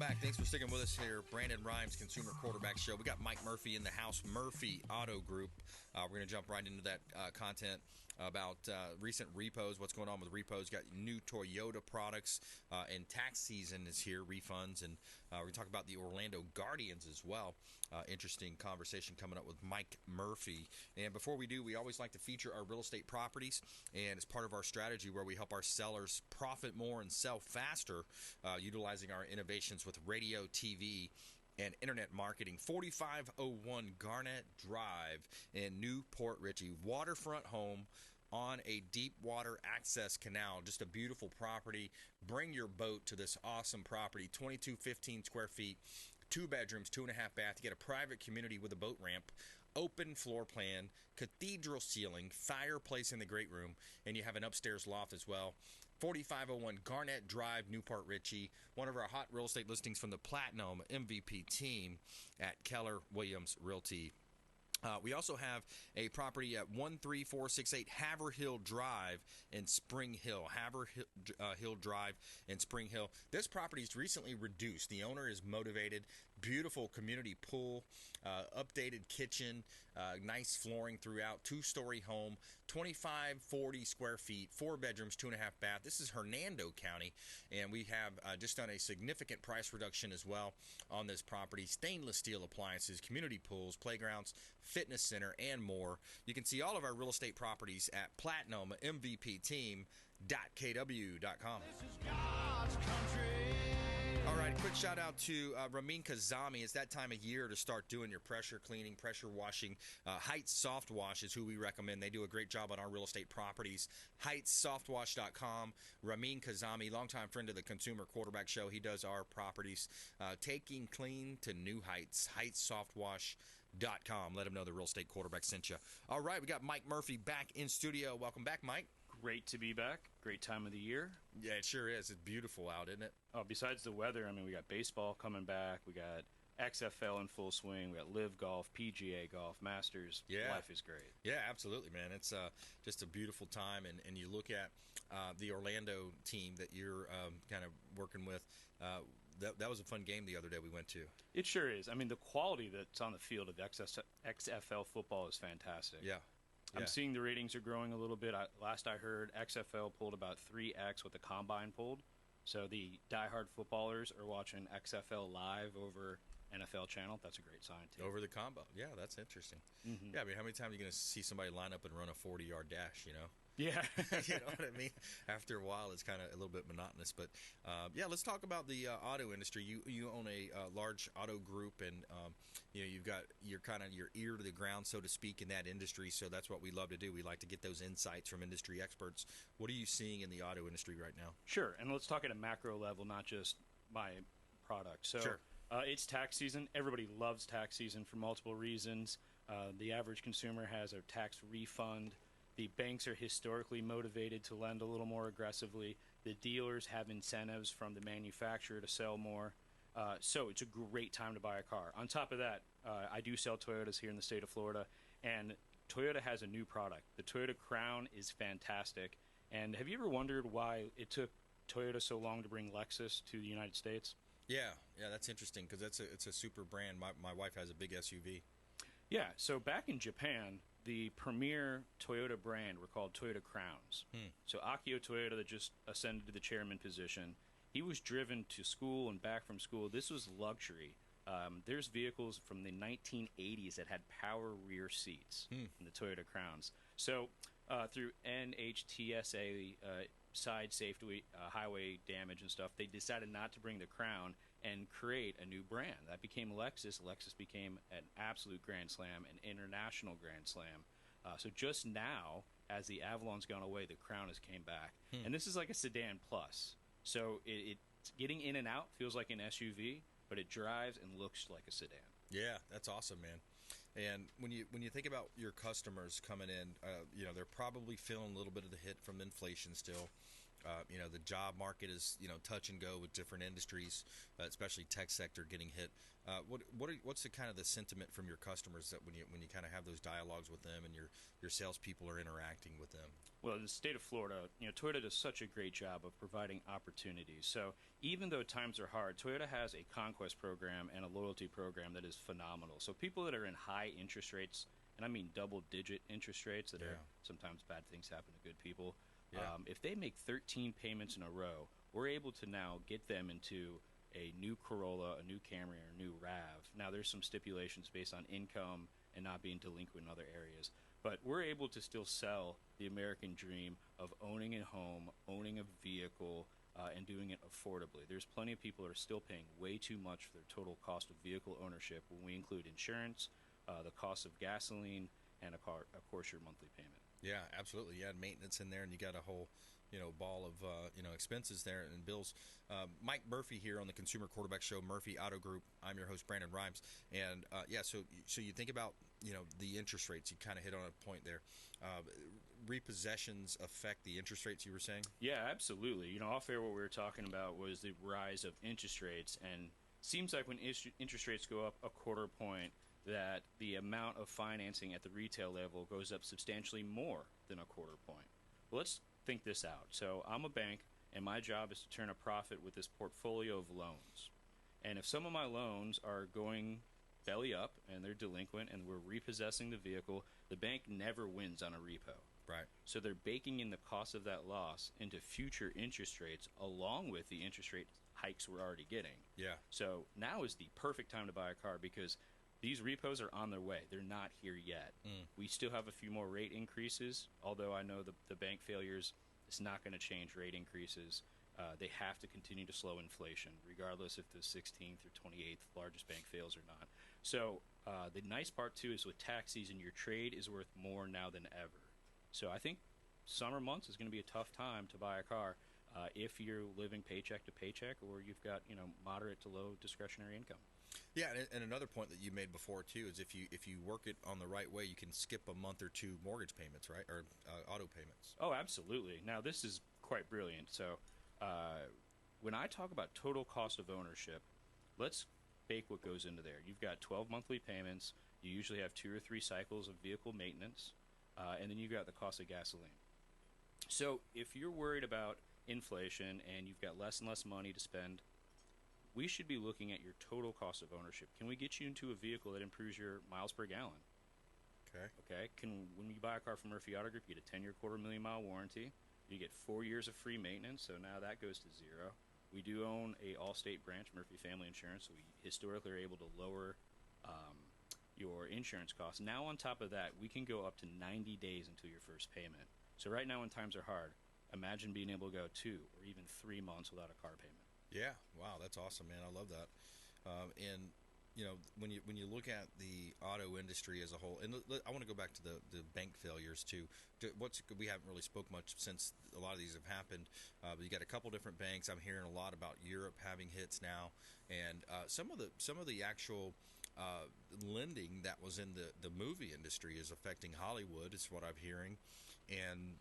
back. Thanks for sticking with us here. Brandon Rhymes, Consumer Quarterback Show. We got Mike Murphy in the house, Murphy Auto Group. We're going to jump right into that content about recent repos, what's going on with repos. Got new Toyota products, and tax season is here, refunds, and we're going to talk about the Orlando Guardians as well. Interesting conversation coming up with Mike Murphy. And before we do, we always like to feature our real estate properties, and it's part of our strategy where we help our sellers profit more and sell faster, utilizing our innovations with radio, TV, and internet marketing. 4501 Garnett Drive in Newport Richey, waterfront home on a deep water access canal. Just a beautiful property. Bring your boat to this awesome property. 2215 square feet, 2 bedrooms, 2.5 bath. You get a private community with a boat ramp, open floor plan, cathedral ceiling, fireplace in the great room, and you have an upstairs loft as well. 4501 Garnett Drive, Newport Richey. One of our hot real estate listings from the Platinum MVP team at Keller Williams Realty. We also have a property at 13468 Haverhill Drive in Spring Hill. Hill Drive in Spring Hill. This property is recently reduced. The owner is motivated. Beautiful community pool, updated kitchen, nice flooring throughout, 2-story home, 2540 square feet, 4 bedrooms, 2.5 bath. This is Hernando County, and we have just done a significant price reduction as well on this property. Stainless steel appliances, community pools, playgrounds, fitness center, and more. You can see all of our real estate properties at PlatinumMVPTeam.kw.com. This is God's country. All right, quick shout out to Ramin Kazami. It's that time of year to start doing your pressure cleaning, pressure washing. Heights Soft Wash is who we recommend. They do a great job on our real estate properties. HeightsSoftWash.com. Ramin Kazami, longtime friend of the Consumer Quarterback Show. He does our properties. Taking clean to new heights. HeightsSoftWash.com. Let him know the real estate quarterback sent you. All right, we got Mike Murphy back in studio. Welcome back, Mike. Great to be back. Great time of the year. Yeah, it sure is. It's beautiful out, isn't it? Oh, besides the weather, I mean, we got baseball coming back. We got XFL in full swing. We got Live Golf, PGA Golf, Masters. Yeah. Life is great. Yeah, absolutely, man. It's just a beautiful time. And you look at the Orlando team that you're kind of working with. That was a fun game the other day we went to. It sure is. I mean, the quality that's on the field of XFL football is fantastic. Yeah. I'm seeing the ratings are growing a little bit. Last I heard, XFL pulled about 3x what the Combine pulled. So the diehard footballers are watching XFL live over NFL channel. That's a great sign, too. Over the combo. Yeah, that's interesting. Mm-hmm. Yeah, I mean, how many times are you going to see somebody line up and run a 40-yard dash, you know? Yeah. You know what I mean? After a while, it's kind of a little bit monotonous. But, yeah, let's talk about the auto industry. You own a large auto group, and, you know, you've got your ear to the ground, so to speak, in that industry. So that's what we love to do. We like to get those insights from industry experts. What are you seeing in the auto industry right now? Sure. And let's talk at a macro level, not just my product. So sure. It's tax season. Everybody loves tax season for multiple reasons. The average consumer has a tax refund. The banks are historically motivated to lend a little more aggressively. The dealers have incentives from the manufacturer to sell more. So it's a great time to buy a car. On top of that, I do sell Toyotas here in the state of Florida, and Toyota has a new product. The Toyota Crown is fantastic. And have you ever wondered why it took Toyota so long to bring Lexus to the United States? Yeah, that's interesting because it's a super brand. My wife has a big SUV. Yeah, so back in Japan, the premier Toyota brand were called Toyota Crowns. So Akio Toyota, that just ascended to the chairman position, he was driven to school and back from school. This was luxury. There's vehicles from the 1980s that had power rear seats in the Toyota Crowns. So through NHTSA side safety, highway damage and stuff, they decided not to bring the Crown and create a new brand. That became Lexus. Lexus became an absolute Grand Slam, an international Grand Slam. So just now, as the Avalon's gone away, the Crown has came back. And this is like a sedan plus. So it's getting in and out, feels like an SUV, but it drives and looks like a sedan. Yeah, that's awesome, man. And when you think about your customers coming in, you know, they're probably feeling a little bit of the hit from inflation still. The job market is touch and go with different industries, especially tech sector getting hit. What's the kind of the sentiment from your customers that when you kind of have those dialogues with them and your salespeople are interacting with them? Well, in the state of Florida, Toyota does such a great job of providing opportunities. So even though times are hard, Toyota has a conquest program and a loyalty program that is phenomenal. So people that are in high interest rates, and I mean double-digit interest rates that are sometimes bad things happen to good people. Yeah. If they make 13 payments in a row, we're able to now get them into a new Corolla, a new Camry, or a new RAV. Now, there's some stipulations based on income and not being delinquent in other areas. But we're able to still sell the American dream of owning a home, owning a vehicle, and doing it affordably. There's plenty of people that are still paying way too much for their total cost of vehicle ownership when we include insurance, the cost of gasoline, and, of course, your monthly payment. Yeah, absolutely. You had maintenance in there, and you got a whole, ball of, expenses there and bills. Mike Murphy here on the Consumer Quarterback Show, Murphy Auto Group. I'm your host, Brandon Rhymes. And, so you think about, the interest rates. You kind of hit on a point there. Repossessions affect the interest rates, you were saying? Yeah, absolutely. Off air, what we were talking about was the rise of interest rates. And seems like when interest rates go up a quarter point, that the amount of financing at the retail level goes up substantially more than a quarter point. Well, let's think this out. So I'm a bank, and my job is to turn a profit with this portfolio of loans. And if some of my loans are going belly up and they're delinquent and we're repossessing the vehicle, the bank never wins on a repo. Right. So they're baking in the cost of that loss into future interest rates along with the interest rate hikes we're already getting. Yeah. So now is the perfect time to buy a car because these repos are on their way. They're not here yet. We still have a few more rate increases, although I know the bank failures is not going to change rate increases. They have to continue to slow inflation, regardless if the 16th or 28th largest bank fails or not. So the nice part, too, is with tax season, your trade is worth more now than ever. So I think summer months is going to be a tough time to buy a car if you're living paycheck to paycheck or you've got moderate to low discretionary income. Yeah, and another point that you made before too is if you work it on the right way, you can skip a month or two mortgage payments, right, or auto payments. Oh, absolutely. Now this is quite brilliant. So when I talk about total cost of ownership, let's bake what goes into there. You've got 12 monthly payments. You usually have 2 or 3 cycles of vehicle maintenance, and then you've got the cost of gasoline. So if you're worried about inflation and you've got less and less money to spend, we should be looking at your total cost of ownership. Can we get you into a vehicle that improves your miles per gallon? Okay. When you buy a car from Murphy Auto Group, you get a 10-year, 250,000-mile warranty. You get 4 years of free maintenance, so now that goes to zero. We do own a Allstate branch, Murphy Family Insurance, so we historically are able to lower your insurance costs. Now on top of that, we can go up to 90 days until your first payment. So right now when times are hard, imagine being able to go 2 or even 3 months without a car payment. Yeah, wow, that's awesome, man. I love that. And when you look at the auto industry as a whole, and I want to go back to the bank failures too. We haven't really spoke much since a lot of these have happened. But you got a couple different banks. I'm hearing a lot about Europe having hits now, and some of the actual lending that was in the movie industry is affecting Hollywood. Is what I'm hearing, and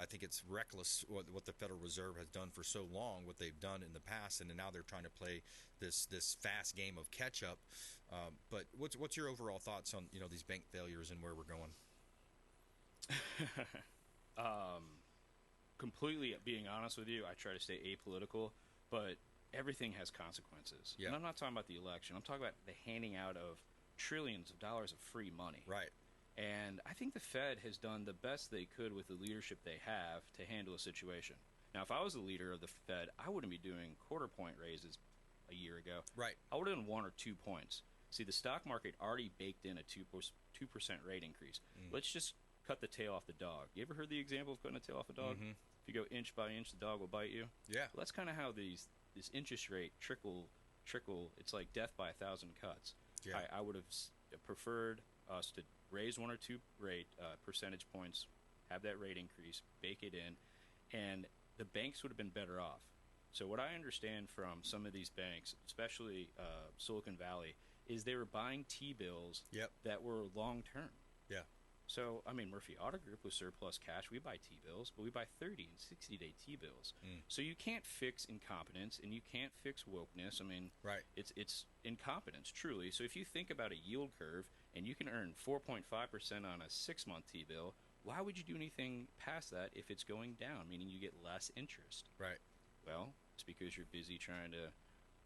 I think it's reckless what the Federal Reserve has done for so long, what they've done in the past, and now they're trying to play this fast game of catch up. But what's your overall thoughts on these bank failures and where we're going? Completely being honest with you, I try to stay apolitical, but everything has consequences. Yeah. And I'm not talking about the election. I'm talking about the handing out of trillions of dollars of free money. Right. And I think the Fed has done the best they could with the leadership they have to handle a situation. Now, if I was the leader of the Fed, I wouldn't be doing quarter-point raises a year ago. Right. I would have done 1 or 2 points. See, the stock market already baked in a 2% rate increase. Let's just cut the tail off the dog. You ever heard the example of cutting the tail off a dog? Mm-hmm. If you go inch by inch, the dog will bite you. Yeah. Well, that's kind of how this interest rate trickle. It's like death by 1,000 cuts. Yeah. I would have preferred us to raise 1 or 2 percentage points, have that rate increase, bake it in, and the banks would have been better off. So what I understand from some of these banks, especially Silicon Valley, is they were buying T-bills Yep. that were long-term. Yeah. So, I mean, Murphy Auto Group with surplus cash, we buy T-bills, but we buy 30 and 60-day T-bills. So you can't fix incompetence and you can't fix wokeness. I mean, right. It's incompetence, truly. So if you think about a yield curve and you can earn 4.5% on a 6-month T-bill, why would you do anything past that if it's going down, meaning you get less interest? Right. Well, it's because you're busy trying to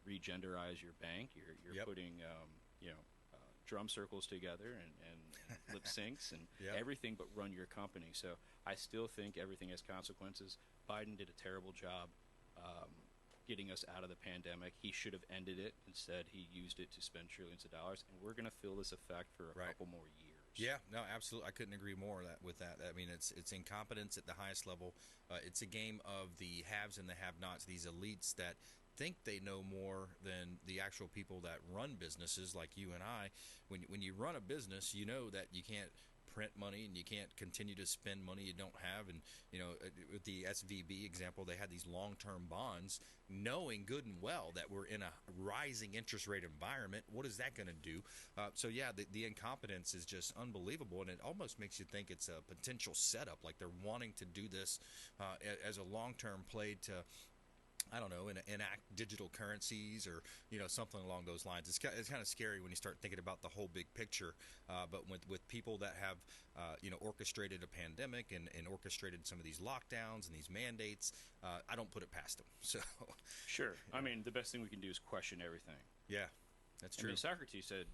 regenderize your bank. You're putting, drum circles together and lip syncs and everything but run your company. So I still think everything has consequences. Biden did a terrible job getting us out of the pandemic. He should have ended it. Instead, he used it to spend trillions of dollars, and we're going to feel this effect for a couple more years. Yeah, no, absolutely. I couldn't agree more with that. I mean, it's incompetence at the highest level. It's a game of the haves and the have-nots, these elites that think they know more than the actual people that run businesses like you and I. When you run a business, you know that you can't print money and you can't continue to spend money you don't have. And with the SVB example, they had these long-term bonds, knowing good and well that we're in a rising interest rate environment. What is that going to do? So yeah, the incompetence is just unbelievable, and it almost makes you think it's a potential setup, like they're wanting to do this as a long-term play to, I don't know, enact digital currencies or something along those lines. It's kind of scary when you start thinking about the whole big picture. But with people that have orchestrated a pandemic and orchestrated some of these lockdowns and these mandates, I don't put it past them. So sure, I mean, the best thing we can do is question everything. Yeah, that's true. I mean, Socrates said,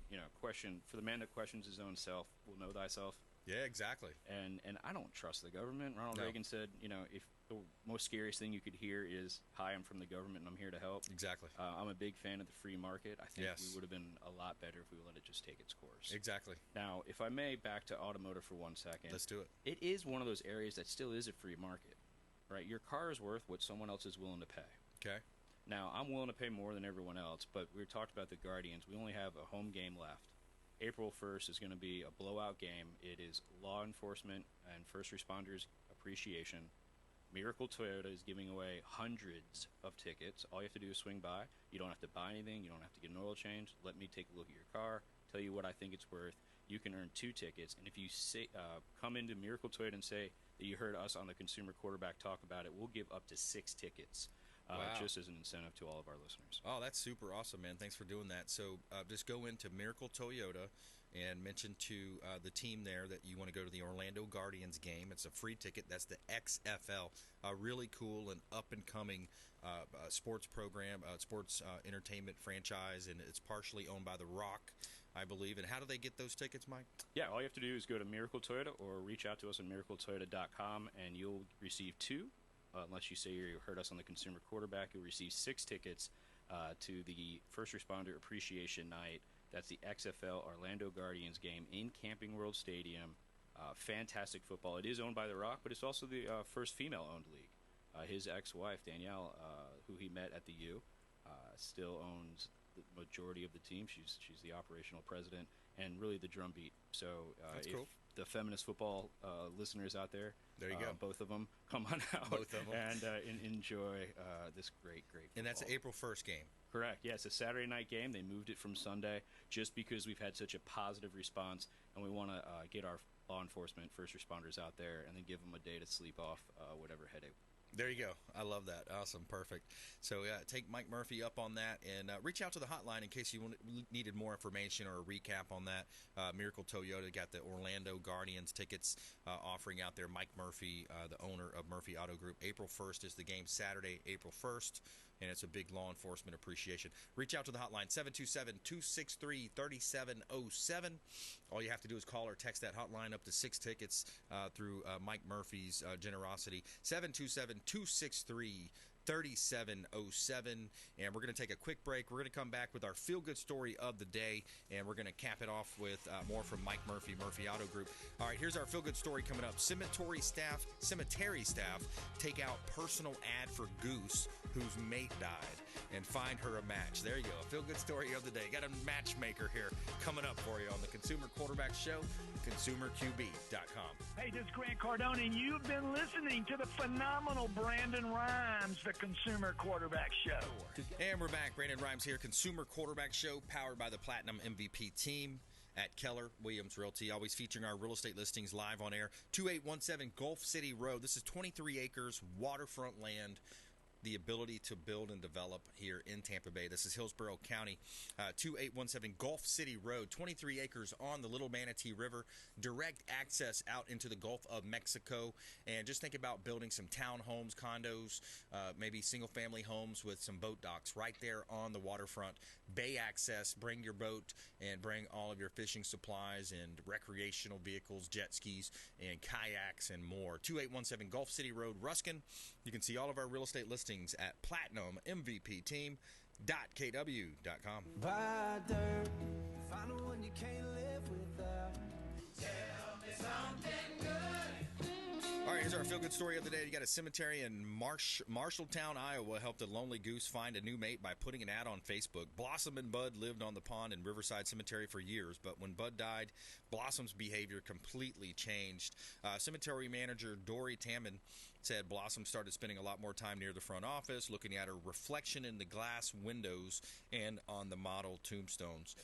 question for the man that questions his own self will know thyself. Yeah, exactly. And I don't trust the government. Ronald Reagan said, if the most scariest thing you could hear is, "Hi, I'm from the government and I'm here to help." Exactly. I'm a big fan of the free market. I think we would have been a lot better if we let it just take its course. Exactly. Now, if I may, back to automotive for 1 second. Let's do it. It is one of those areas that still is a free market, right? Your car is worth what someone else is willing to pay. Okay. Now, I'm willing to pay more than everyone else, but we talked about the Guardians. We only have a home game left. April 1st is going to be a blowout game. It is law enforcement and first responders appreciation. Miracle Toyota is giving away hundreds of tickets. All you have to do is swing by. You don't have to buy anything. You don't have to get an oil change. Let me take a look at your car, tell you what I think it's worth. You can earn 2 tickets. And if you come into Miracle Toyota and say that you heard us on the Consumer Quarterback talk about it, we'll give up to 6 tickets. Just as an incentive to all of our listeners. Oh, that's super awesome, man. Thanks for doing that. So just go into Miracle Toyota and mention to the team there that you want to go to the Orlando Guardians game. It's a free ticket. That's the XFL, a really cool and up-and-coming sports program, sports entertainment franchise, and it's partially owned by The Rock, I believe. And how do they get those tickets, Mike? Yeah, all you have to do is go to Miracle Toyota or reach out to us at miracletoyota.com, and you'll receive 2. Unless you say you heard us on the Consumer Quarterback, you'll receive 6 tickets to the First Responder Appreciation Night. That's the XFL Orlando Guardians game in Camping World Stadium. Fantastic football. It is owned by The Rock, but it's also the first female-owned league. His ex-wife, Danielle, who he met at the U, still owns the majority of the team. She's the operational president and really the drumbeat. So that's if cool. The feminist football listeners out there, you go. Both of them, come on out both of them. and enjoy this great football. And that's an April 1st game. Correct. Yeah, it's a Saturday night game. They moved it from Sunday just because we've had such a positive response, and we want to get our law enforcement, first responders out there, and then give them a day to sleep off whatever headache. There you go. I love that. Awesome. Perfect. So take Mike Murphy up on that and reach out to the hotline in case you needed more information or a recap on that. Miracle Toyota got the Orlando Guardians tickets offering out there. Mike Murphy, the owner of Murphy Auto Group. April 1st is the game, Saturday, April 1st. And it's a big law enforcement appreciation. Reach out to the hotline, 727-263-3707. All you have to do is call or text that hotline up to 6 tickets through Mike Murphy's generosity, 727-263-3707. And we're going to take a quick break. We're going to come back with our feel-good story of the day, and we're going to cap it off with more from Mike Murphy, Murphy Auto Group. All right, here's our feel-good story coming up. Cemetery staff take out personal ad for Goose, whose mate died, and find her a match. There you go, a feel-good story of the day. Got a matchmaker here coming up for you on the Consumer Quarterback Show, consumerqb.com. Hey, this is Grant Cardone, and you've been listening to the phenomenal Brandon Rhymes, the Consumer Quarterback Show. And we're back. Brandon Rhymes here, Consumer Quarterback Show, powered by the Platinum MVP team. at Keller Williams Realty, always featuring our real estate listings live on air. 2817 Gulf City Road. This is 23 acres, waterfront land. The ability to build and develop here in Tampa Bay. This is Hillsborough County, 2817 Gulf City Road, 23 acres on the Little Manatee River, direct access out into the Gulf of Mexico. And just think about building some townhomes, condos, maybe single-family homes with some boat docks right there on the waterfront. Bay access, bring your boat and bring all of your fishing supplies and recreational vehicles, jet skis, and kayaks and more. 2817 Gulf City Road, Ruskin. You can see all of our real estate listings at platinummvpteam.kw.com. Buy dirt, find one you can't live without. Tell me something good. All right, here's our feel-good story of the day. You got a cemetery in Marshalltown, Iowa, helped a lonely goose find a new mate by putting an ad on Facebook. Blossom and Bud lived on the pond in Riverside Cemetery for years, but when Bud died, Blossom's behavior completely changed. Cemetery manager Dory Tamman said Blossom started spending a lot more time near the front office, looking at her reflection in the glass windows and on the model tombstones.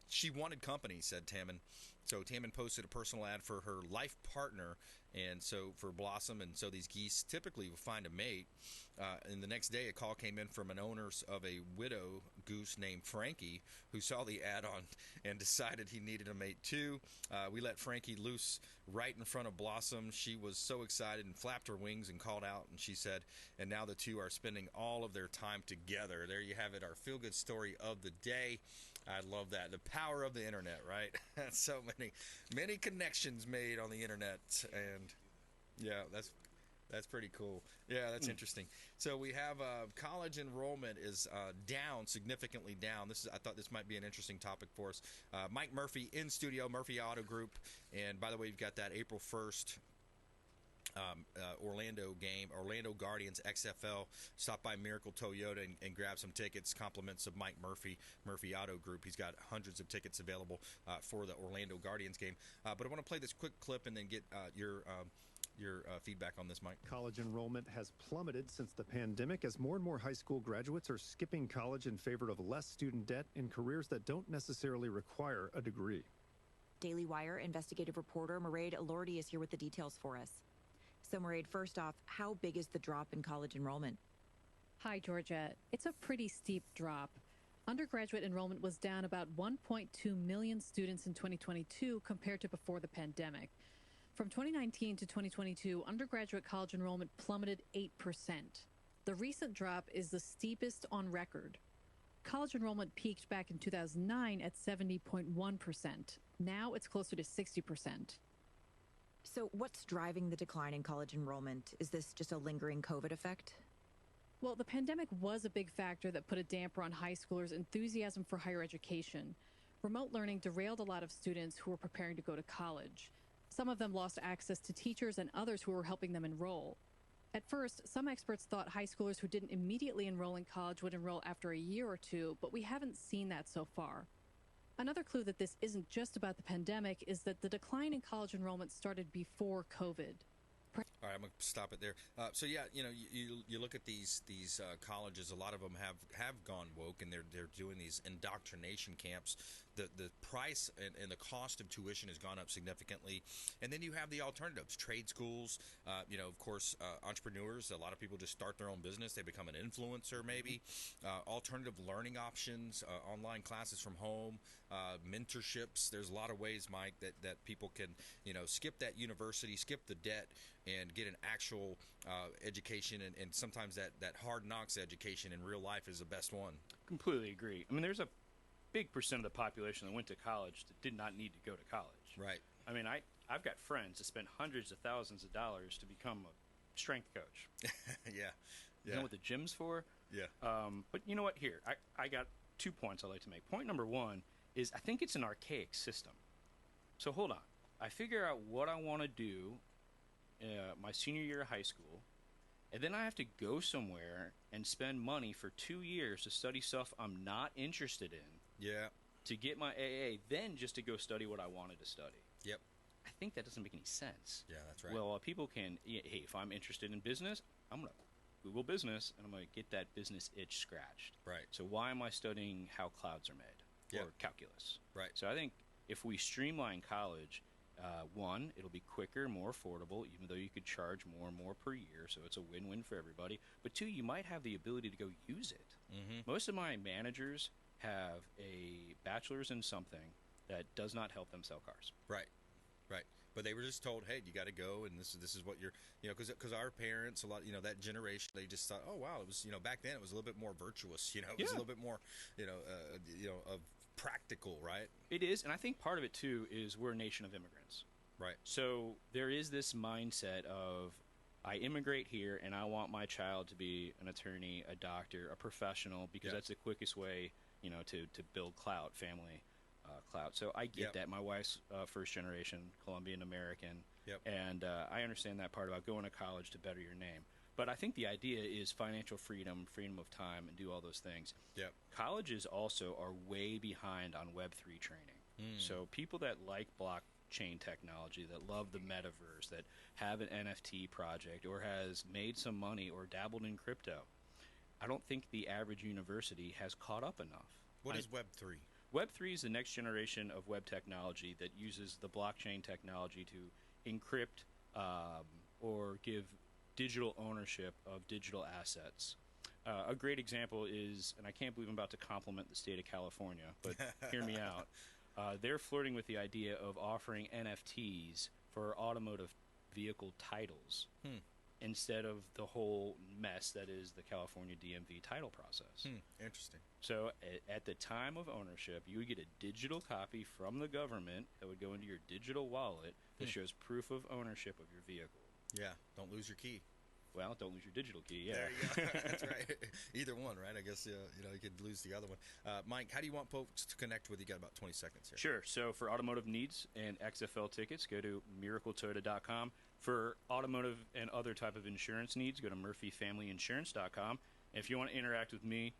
She wanted company, said Tamman. So Tamman posted a personal ad for her life partner, and so for Blossom, and so these geese typically will find a mate. And the next day, a call came in from an owner of a widow goose named Frankie, who saw the ad on and decided he needed a mate too. We let Frankie loose right in front of Blossom. She was so excited and flapped her wings and called out, and she said, and now the two are spending all of their time together. There you have it, our feel-good story of the day. I love that. The power of the internet, right? So many connections made on the internet, and yeah, that's pretty cool. Yeah, that's interesting. So we have college enrollment is down, significantly down. I thought this might be an interesting topic for us. Mike Murphy in studio, Murphy Auto Group, and by the way, you've got that April 1st Orlando game, Orlando Guardians XFL. Stop by Miracle Toyota and grab some tickets. Compliments of Mike Murphy, Murphy Auto Group. He's got hundreds of tickets available for the Orlando Guardians game. But I want to play this quick clip and then get your feedback on this, Mike. College enrollment has plummeted since the pandemic as more and more high school graduates are skipping college in favor of less student debt in careers that don't necessarily require a degree. Daily Wire investigative reporter Mairead Elordi is here with the details for us. So, Mairead, first off, how big is the drop in college enrollment? Hi, Georgia. It's a pretty steep drop. Undergraduate enrollment was down about 1.2 million students in 2022 compared to before the pandemic. From 2019 to 2022, undergraduate college enrollment plummeted 8%. The recent drop is the steepest on record. College enrollment peaked back in 2009 at 70.1%. Now it's closer to 60%. So what's driving the decline in college enrollment? Is this just a lingering COVID effect? Well, the pandemic was a big factor that put a damper on high schoolers' enthusiasm for higher education. Remote learning derailed a lot of students who were preparing to go to college. Some of them lost access to teachers and others who were helping them enroll. At first, some experts thought high schoolers who didn't immediately enroll in college would enroll after a year or two, but we haven't seen that so far. Another clue that this isn't just about the pandemic is that the decline in college enrollment started before COVID. All right, I'm going to stop it there. So yeah, you look at these colleges. A lot of them have gone woke, and they're doing these indoctrination camps. The price and the cost of tuition has gone up significantly, and then you have the alternatives, trade schools. Of course, entrepreneurs. A lot of people just start their own business. They become an influencer, maybe. Alternative learning options, online classes from home, mentorships. There's a lot of ways, Mike, that people can skip that university, skip the debt, and get an actual education, and sometimes that hard knocks education in real life is the best one. Completely agree. I mean, there's a big percent of the population that went to college that did not need to go to college. Right. I mean, I've got friends that spent hundreds of thousands of dollars to become a strength coach. Yeah. You know what the gym's for? Yeah. But you know what? Here, I got 2 points I'd like to make. Point number one is I think it's an archaic system. So hold on. I figure out what I want to do my senior year of high school, and then I have to go somewhere and spend money for 2 years to study stuff I'm not interested in. Yeah. To get my AA, then just to go study what I wanted to study. Yep. I think that doesn't make any sense. Yeah, that's right. Well, people can, hey, if I'm interested in business, I'm going to Google business, and I'm going to get that business itch scratched. Right. So why am I studying how clouds are made? Yep. Or calculus? Right. So I think if we streamline college, one, it'll be quicker, more affordable, even though you could charge more and more per year, so it's a win-win for everybody. But two, you might have the ability to go use it. Most of my managers have a bachelor's in something that does not help them sell cars. Right. But they were just told, hey, you got to go, and this is what you're, because our parents, a lot, that generation, they just thought, oh wow, it was, back then it was a little bit more virtuous, it was a little bit more, of practical, right? It is, and I think part of it too is we're a nation of immigrants. Right. So there is this mindset of, I immigrate here, and I want my child to be an attorney, a doctor, a professional, because that's the quickest way, to build clout, family clout. So I get that. My wife's first generation Colombian American, and I understand that part about going to college to better your name. But I think the idea is financial freedom, freedom of time, and do all those things. Colleges also are way behind on Web3 training. So people that like blockchain technology, that love the metaverse, that have an NFT project or has made some money or dabbled in crypto, I don't think the average university has caught up enough. What is Web3? Web3 is the next generation of web technology that uses the blockchain technology to encrypt or give digital ownership of digital assets. A great example is, and I can't believe I'm about to compliment the state of California, but hear me out. They're flirting with the idea of offering NFTs for automotive vehicle titles instead of the whole mess that is the California DMV title process. Interesting. So at the time of ownership, you would get a digital copy from the government that would go into your digital wallet that shows proof of ownership of your vehicle. Yeah, don't lose your key. Well, don't lose your digital key, There you go. That's right. Either one, right? I guess, you could lose the other one. Mike, how do you want folks to connect with you? Got about 20 seconds here. Sure. So for automotive needs and XFL tickets, go to miracletoyota.com. For automotive and other type of insurance needs, go to murphyfamilyinsurance.com. And if you want to interact with me,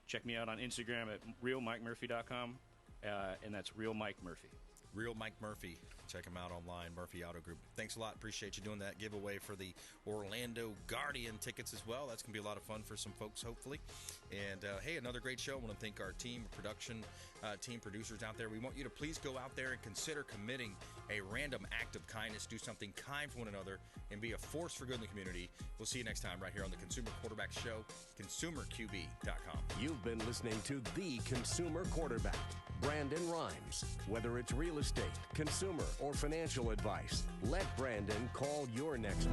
check me out on Instagram at realmikemurphy.com, and that's Real Mike Murphy. Real Mike Murphy. Check him out online, Murphy Auto Group. Thanks a lot. Appreciate you doing that giveaway for the Orlando Guardian tickets as well. That's going to be a lot of fun for some folks, hopefully. And, hey, another great show. I want to thank our team, production team, producers out there. We want you to please go out there and consider committing a random act of kindness. Do something kind for one another and be a force for good in the community. We'll see you next time right here on the Consumer Quarterback Show, consumerqb.com. You've been listening to The Consumer Quarterback, Brandon Rhymes. Whether it's real estate, consumer, or financial advice, let Brandon call your next